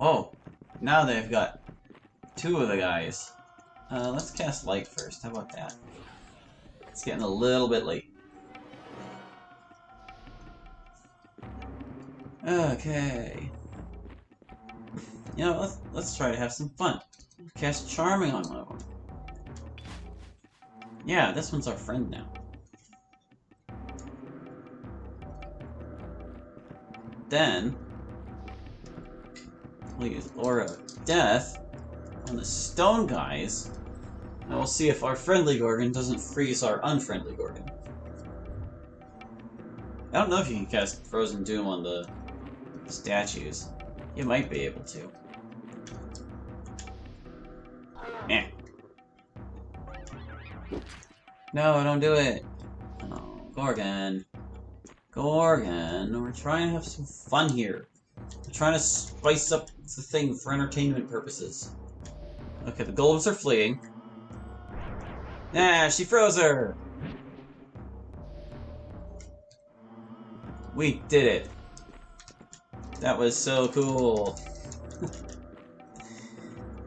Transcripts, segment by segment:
Oh, now they've got two of the guys. Let's cast light first. How about that? It's getting a little bit late. Okay. You know, let's try to have some fun. Cast Charming on one of them. Yeah, this one's our friend now. Then we'll use Aura of Death on the stone guys, and we'll see if our friendly Gorgon doesn't freeze our unfriendly Gorgon. I don't know if you can cast Frozen Doom on the statues. You might be able to. Eh. No, don't do it! Oh, Gorgon. Gorgon, we're trying to have some fun here. We're trying to spice up the thing for entertainment purposes. Okay, the golems are fleeing. Ah, she froze her! We did it! That was so cool.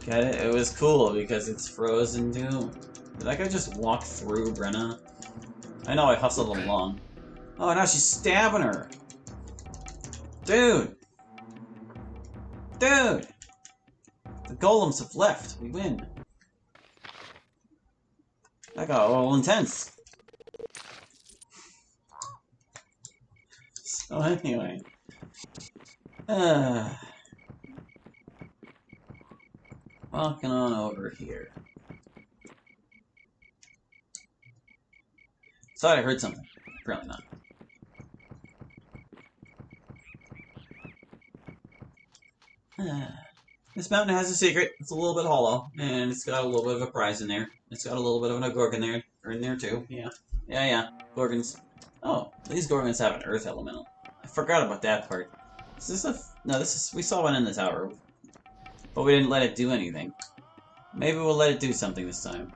Get it? It was cool because it's Frozen Doom. Did that guy just walk through Brenna? I know I hustled along. Oh, now she's stabbing her! Dude! Dude! The golems have left. We win. That got all intense. So anyway. Walking on over here. Thought I heard something. Apparently not. This mountain has a secret. It's a little bit hollow, and it's got a little bit of a prize in there. It's got a little bit of a Gorgon there, or in there too. Yeah, yeah. Gorgons. Oh, these Gorgons have an Earth elemental. I forgot about that part. Is this a? No, this is. We saw one in the tower, but we didn't let it do anything. Maybe we'll let it do something this time.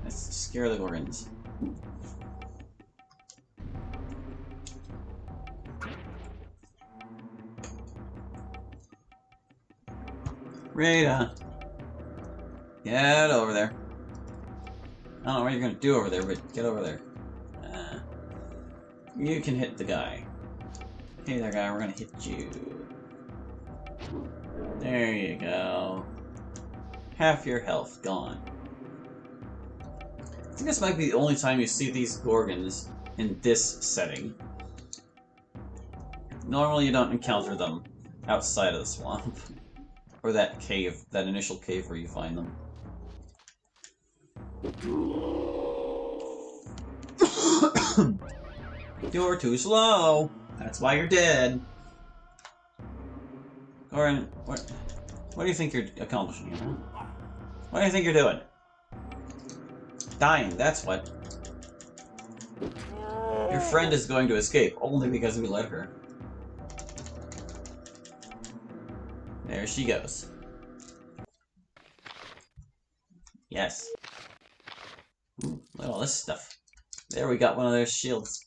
Let's scare the Gorgons. Rita! Get over there. I don't know what you're gonna do over there, but get over there. You can hit the guy. Hey there, guy, we're gonna hit you. There you go. Half your health gone. I think this might be the only time you see these Gorgons in this setting. Normally you don't encounter them outside of the swamp. Or that cave, that initial cave where you find them. You're too slow. That's why you're dead. Goran, what do you think you're accomplishing here? Huh? What do you think you're doing? Dying, that's what. Your friend is going to escape, only because we let her. There she goes. Yes. Ooh, look at all this stuff. There, we got one of their shields.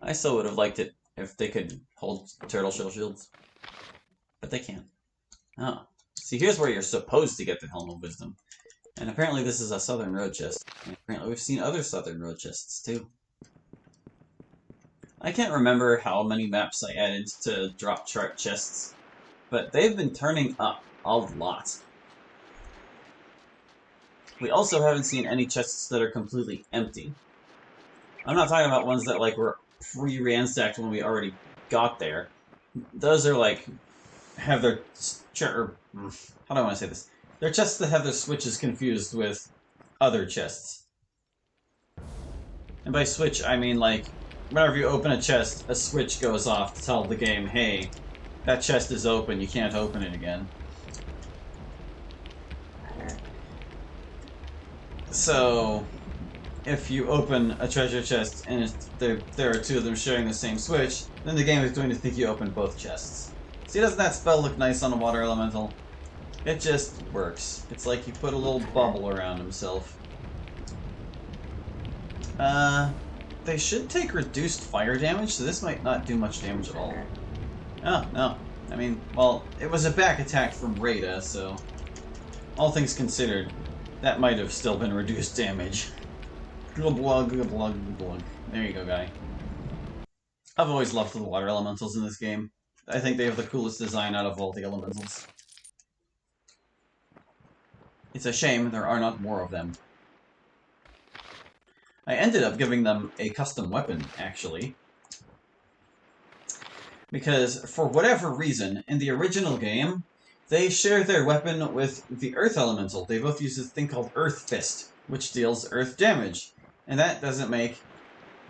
I still would have liked it if they could hold turtle shell shields. But they can't. Oh. See, here's where you're supposed to get the Helm of Wisdom. And apparently this is a Southern Road chest. And apparently we've seen other Southern Road chests, too. I can't remember how many maps I added to drop chart chests, but they've been turning up a lot. We also haven't seen any chests that are completely empty. I'm not talking about ones that like were pre-ransacked when we already got there. Those are like have their how do I want to say this? They're chests that have their switches confused with other chests. And by switch, I mean like whenever you open a chest, a switch goes off to tell the game, hey, that chest is open, you can't open it again. So, if you open a treasure chest and there are two of them sharing the same switch, then the game is going to think you opened both chests. See, doesn't that spell look nice on a water elemental? It just works. It's like you put a little bubble around himself. They should take reduced fire damage, so this might not do much damage at all. Oh, no. I mean, well, it was a back attack from Rada, so all things considered, that might have still been reduced damage. Glug, glug, glug, glug. There you go, guy. I've always loved the water elementals in this game. I think they have the coolest design out of all the elementals. It's a shame there are not more of them. I ended up giving them a custom weapon, actually. Because, for whatever reason, in the original game, they share their weapon with the Earth Elemental. They both use this thing called Earth Fist, which deals Earth damage. And that doesn't make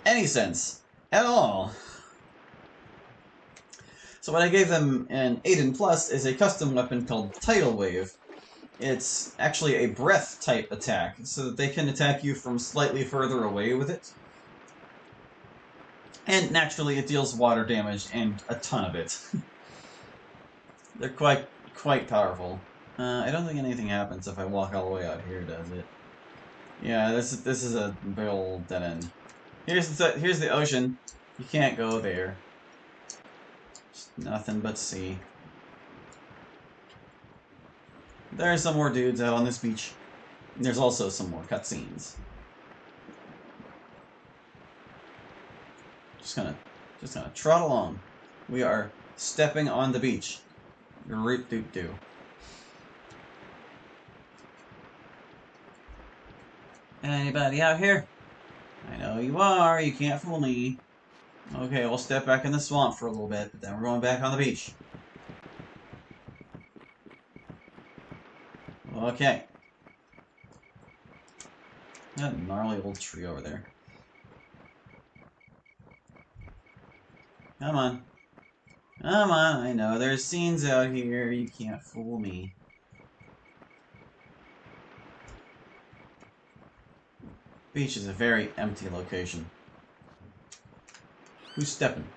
any sense at all. So what I gave them in Aidyn Plus is a custom weapon called Tidal Wave. It's actually a breath-type attack, so that they can attack you from slightly further away with it. And naturally, it deals water damage, and a ton of it. They're quite powerful. I don't think anything happens if I walk all the way out here, does it? Yeah, this is a big old dead end. Here's the ocean. You can't go there. Just nothing but sea. There are some more dudes out on this beach. There's also some more cutscenes. Just gonna trot along. We are stepping on the beach. Root doot doo. Anybody out here? I know you are. You can't fool me. Okay, we'll step back in the swamp for a little bit, but then we're going back on the beach. Okay. That gnarly old tree over there. Come on. Come on, I know. There's scenes out here. You can't fool me. Beach is a very empty location. Who's stepping?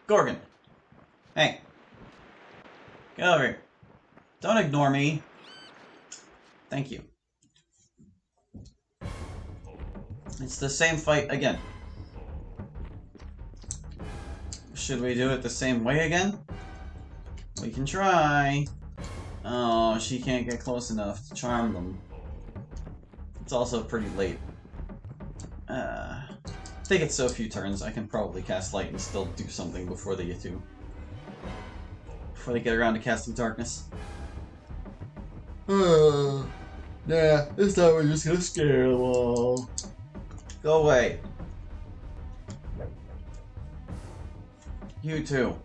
Gorgon! Hey! Get over here. Don't ignore me. Thank you. It's the same fight again. Should we do it the same way again? We can try. Oh, she can't get close enough to charm them. It's also pretty late. They get so few turns, I can probably cast Light and still do something before they get to. Before they get around to casting Darkness. Yeah, this time we're just gonna scare them all. Go away. You too.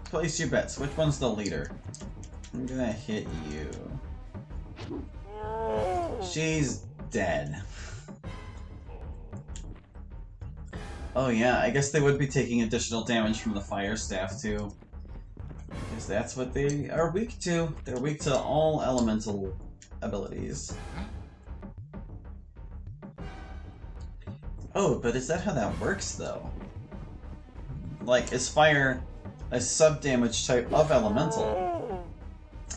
Place your bets. Which one's the leader? I'm gonna hit you. She's dead. Oh yeah, I guess they would be taking additional damage from the fire staff too. Because that's what they are weak to. They're weak to all elemental abilities. Oh, but is that how that works though? Like, is fire a sub-damage type of elemental?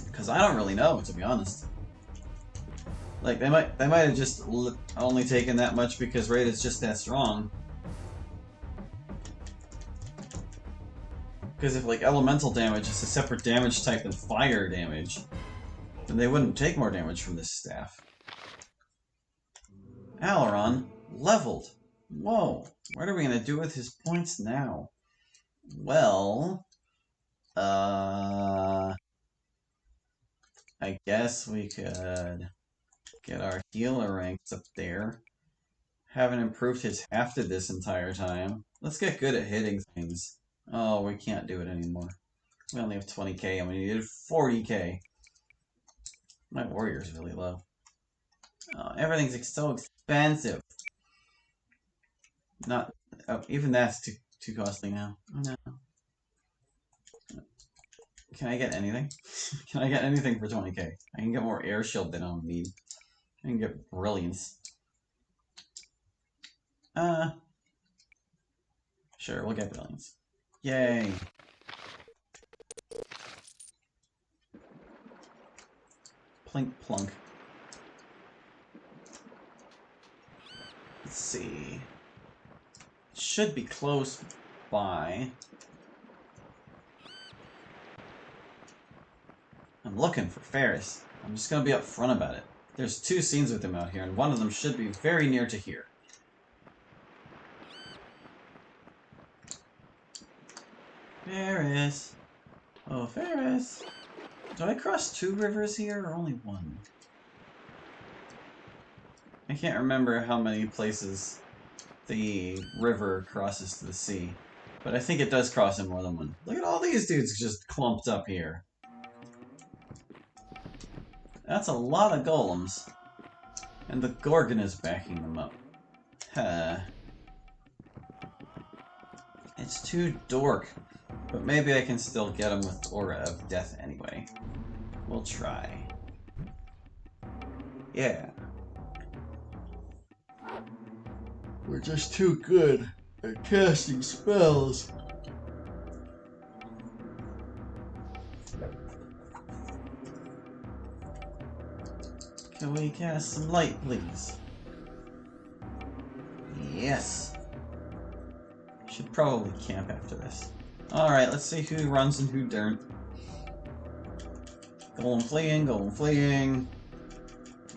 Because I don't really know, to be honest. Like, they might have just only taken that much because Raid is just that strong. Because if, like, elemental damage is a separate damage type than fire damage, then they wouldn't take more damage from this staff. Aileron leveled. Whoa. What are we going to do with his points now? Well, I guess we could get our healer ranks up there. Haven't improved his half to this entire time. Let's get good at hitting things. Oh, we can't do it anymore. We only have 20k and we needed 40k. My warrior's really low. Oh, everything's so expensive. Not even that's too costly now. Oh no. Can I get anything? Can I get anything for 20k? I can get more air shield than I don't need. I can get brilliance. Sure, we'll get brilliance. Yay. Plink plunk. Let's see. It should be close by. I'm looking for Ferris. I'm just gonna be up front about it. There's 2 scenes with him out here, and one of them should be very near to here. Ferris. Oh, Ferris. Do I cross 2 rivers here, or only 1? I can't remember how many places the river crosses to the sea, but I think it does cross in more than one. Look at all these dudes just clumped up here. That's a lot of golems. And the Gorgon is backing them up. Huh. It's too dork. But maybe I can still get him with Aura of Death anyway. We'll try. Yeah. We're just too good at casting spells. Can we cast some light, please? Yes. Should probably camp after this. Alright, let's see who runs and who don't. Golem fleeing, golem fleeing.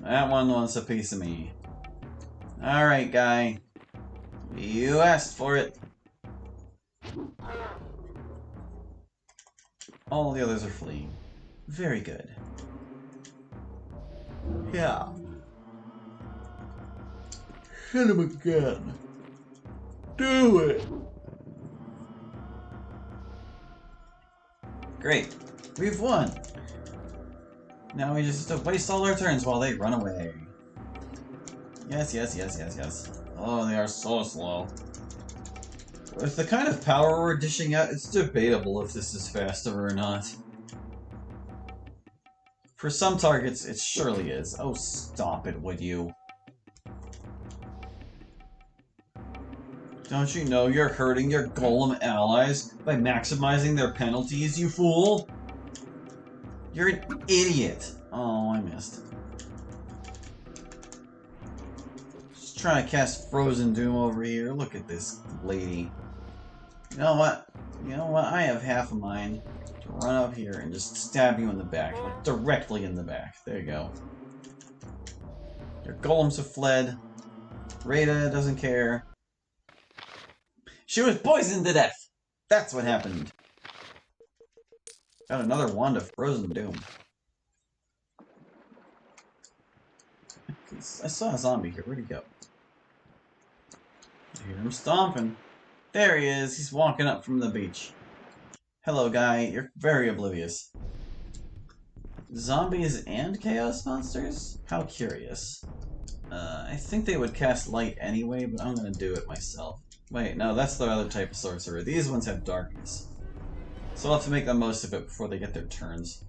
That one wants a piece of me. Alright, guy. You asked for it. All the others are fleeing. Very good. Yeah. Hit him again. Do it. Great. We've won. Now we just have to waste all our turns while they run away. Yes, yes, yes, yes, yes. Oh, they are so slow. With the kind of power we're dishing out, it's debatable if this is faster or not. For some targets, it surely is. Oh, stop it, would you? Don't you know you're hurting your golem allies by maximizing their penalties, you fool? You're an idiot. Oh, I missed. Just trying to cast Frozen Doom over here. Look at this lady. You know what? You know what? I have half a mind to run up here and just stab you in the back. Like, directly in the back. There you go. Your golems have fled. Rada doesn't care. She was poisoned to death! That's what happened. Got another wand of Frozen Doom. I saw a zombie here. Where'd he go? I hear him stomping. There he is. He's walking up from the beach. Hello, guy. You're very oblivious. Zombies and chaos monsters? How curious. I think they would cast light anyway, but I'm gonna do it myself. Wait, no, that's the other type of sorcerer. These ones have darkness. So I'll have to make the most of it before they get their turns.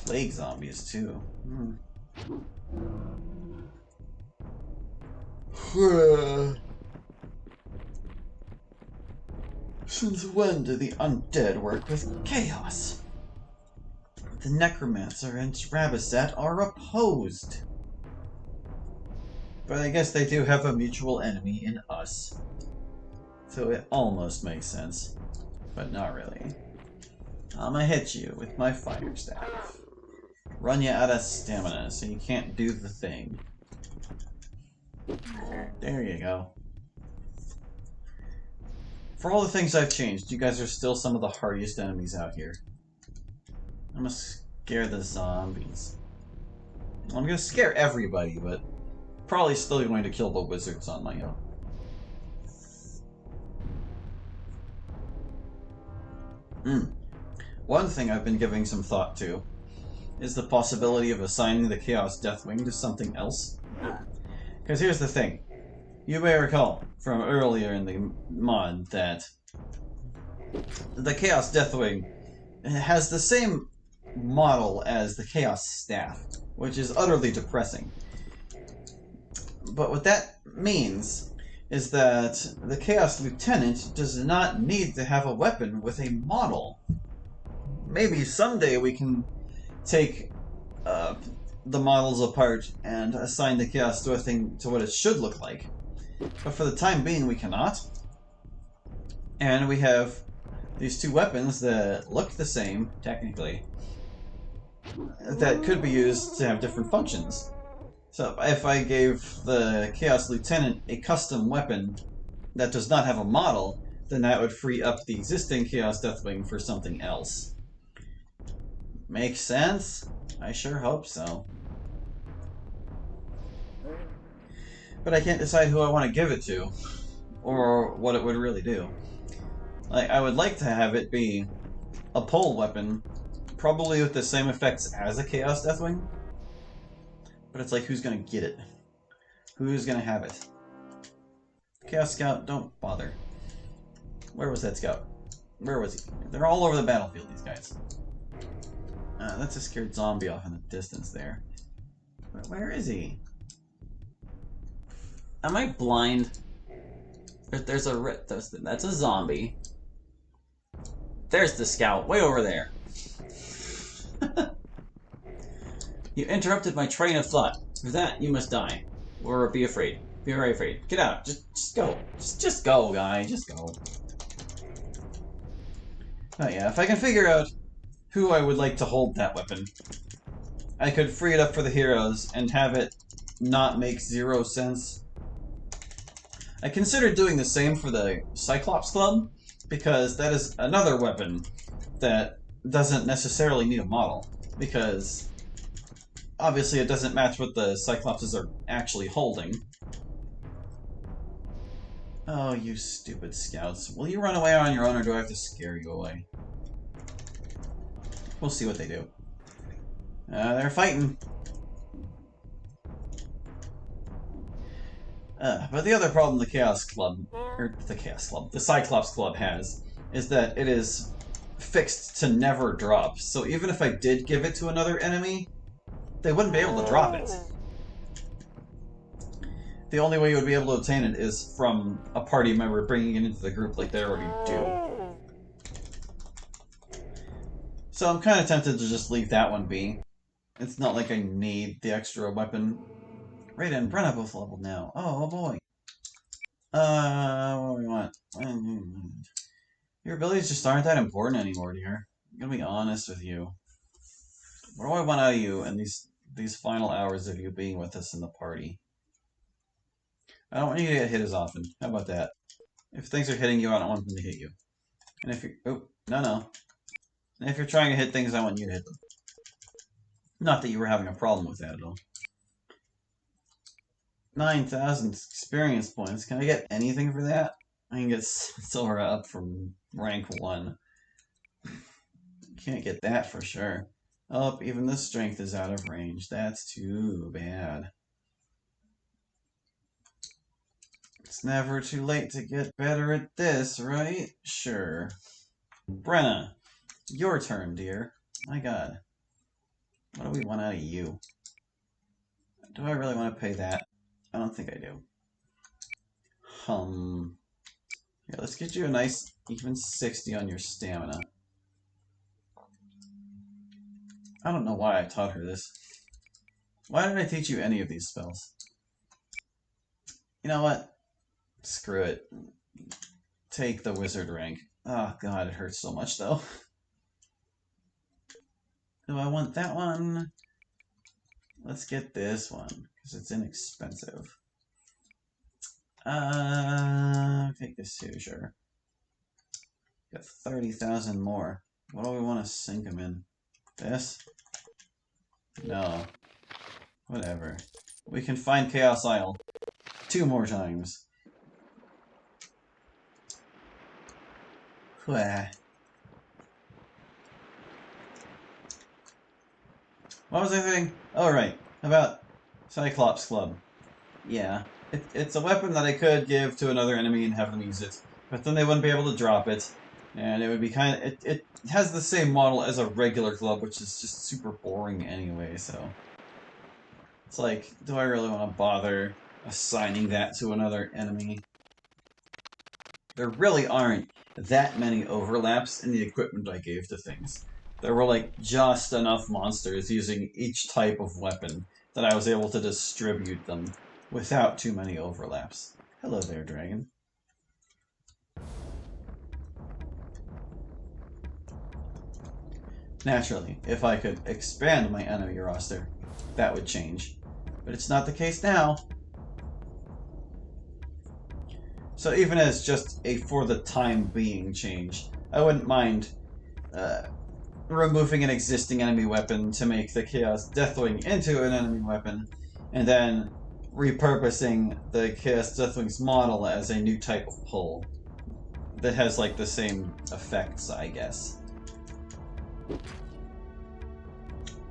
Plague zombies, too. Since when do the undead work with chaos? The Necromancer and Rabasat are opposed. But I guess they do have a mutual enemy in us. So it almost makes sense. But not really. I'm gonna hit you with my fire staff. Run you out of stamina so you can't do the thing. There you go. For all the things I've changed, you guys are still some of the hardiest enemies out here. I'm gonna scare the zombies. I'm gonna scare everybody, but probably still going to kill the wizards on my own. One thing I've been giving some thought to is the possibility of assigning the Chaos Deathwing to something else. Because here's the thing. You may recall from earlier in the mod that the Chaos Deathwing has the same model as the Chaos Staff, which is utterly depressing. But what that means is that the Chaos Lieutenant does not need to have a weapon with a model. maybe someday we can take the models apart and assign the chaos to a thing to what it should look like. But for the time being, we cannot. And we have these two weapons that look the same, technically, that could be used to have different functions. So if I gave the Chaos Lieutenant a custom weapon that does not have a model, then that would free up the existing Chaos Deathwing for something else. Makes sense? I sure hope so. But I can't decide who I want to give it to, or what it would really do. Like, I would like to have it be a pole weapon, probably with the same effects as a Chaos Deathwing. But it's like, who's gonna get it? Who's gonna have it? Chaos Scout, don't bother. Where was that scout? Where was he? They're all over the battlefield, these guys. That's a scared zombie off in the distance there. Where is he? Am I blind? There's a... That's a zombie. There's the scout, way over there. You interrupted my train of thought. For that, you must die. Or be afraid. Be very afraid. Get out. Just go. Just go, guy. Just go. Oh yeah, if I can figure out who I would like to hold that weapon, I could free it up for the heroes and have it not make zero sense. I considered doing the same for the Cyclops Club, because that is another weapon that doesn't necessarily need a model, because obviously it doesn't match what the Cyclopses are actually holding. Oh, you stupid scouts. Will you run away on your own, or do I have to scare you away? We'll see what they do. They're fighting. But the other problem the Cyclops Club has, is that it is fixed to never drop. So even if I did give it to another enemy, they wouldn't be able to drop it. The only way you would be able to obtain it is from a party member bringing it into the group like they already do. So I'm kind of tempted to just leave that one be. It's not like I need the extra weapon. Raiden and Brenna both leveled now. Oh boy. What do we want? Your abilities just aren't that important anymore, dear. I'm gonna be honest with you. What do I want out of you in these final hours of you being with us in the party? I don't want you to get hit as often. How about that? If things are hitting you, I don't want them to hit you. And if you're... Oh, no. And if you're trying to hit things, I want you to hit them. Not that you were having a problem with that at all. 9,000 experience points. Can I get anything for that? I can get Sora up from rank 1. Can't get that for sure. Oh, even the strength is out of range. That's too bad. It's never too late to get better at this, right? Sure. Brenna, your turn, dear. My god. What do we want out of you? Do I really want to pay that? I don't think I do. Yeah, let's get you a nice even 60 on your stamina. I don't know why I taught her this. Why did I teach you any of these spells? You know what? Screw it. Take the wizard rank. Oh god, it hurts so much though. Do I want that one? Let's get this one, because it's inexpensive. Take this too, sure. Got 30,000 more. What do we want to sink them in? This? No. Whatever. We can find Chaos Isle 2 more times. What was I thinking? Oh, right. About Cyclops Club. Yeah. It's a weapon that I could give to another enemy and have them use it, but then they wouldn't be able to drop it, and it would be kind of... It has the same model as a regular club, which is just super boring anyway, so... It's like, do I really want to bother assigning that to another enemy? There really aren't that many overlaps in the equipment I gave to things. there were like just enough monsters using each type of weapon that I was able to distribute them without too many overlaps. Hello there, dragon. Naturally, if I could expand my enemy roster, that would change. But it's not the case now. So even as just a for the time being change, I wouldn't mind removing an existing enemy weapon to make the Chaos Deathwing into an enemy weapon, and then repurposing the Chaos Deathwing's model as a new type of pull that has like the same effects, I guess.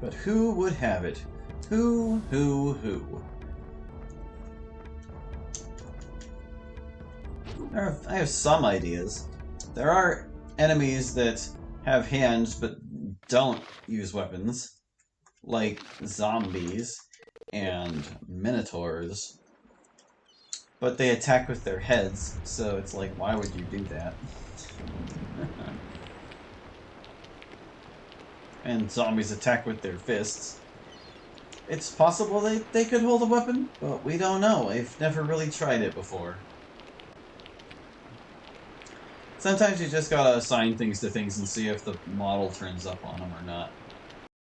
But who would have it? Who? I have some ideas. There are enemies that have hands but don't use weapons, like zombies and minotaurs. But they attack with their heads, so it's like, why would you do that? And zombies attack with their fists. It's possible they could hold a weapon, but we don't know. I've never really tried it before. Sometimes you just gotta assign things to things and see if the model turns up on them or not.